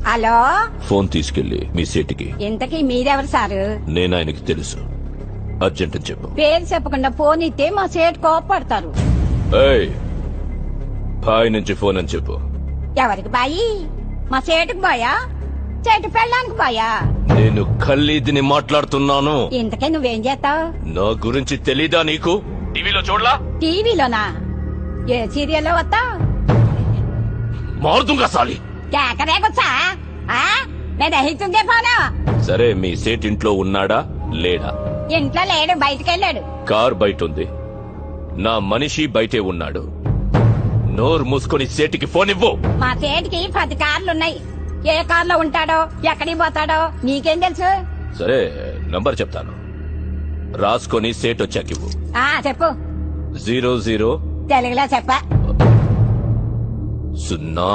Hello, phone తీసుకెళ్లి మీ సేటికి. ఇంతకీ మీరెవరు సారు? నేను ఆయనకి తెలుసు. అర్జెంట్ అని చెప్పు. పేరు చెప్పకుండా ఫోన్ ఇస్తే మా సేటు కోపడతారు. ఏయ్, బాయ్ నుంచి ఫోన్ అని చెప్పు. ఎవరికి బాయి? మా సేటుకు బాయా, చెట్టు పెళ్ళానికి బాయా? నేను ఖల్లీదిని మాట్లాడుతున్నాను. ఇంతకీ నువ్వేం చేస్తావు? నా గురించి తెలీదా నీకు? టీవీలో చూడలా? టీవీలోనా? ఏ సీరియల్లో వస్తావు? మారుతుంగా సాలి. కేకరేకొచ్చా? నేను అహితుందే పోను. సరే, మీ సేట్ ఇంట్లో ఉన్నాడా లేడా? ఇంట్లో లేడు, బయటకెళ్ళాడు. కార్ బయట ఉంది. నా మనిషి బయటే ఉన్నాడు. నోరు మూసుకొని సేటికి ఫోన్ ఇవ్వు. మా సేటికి 10 కార్లున్నాయి. ఏ కార్లో ఉంటాడో, ఎక్కడికి పోతాడో నీకేం తెలుసు? సరే, నంబర్ చెప్తాను, రాసుకొని సేట్ వచ్చాకివ్వు. చెప్పు. 00 తెలుగులో చెప్ప. 0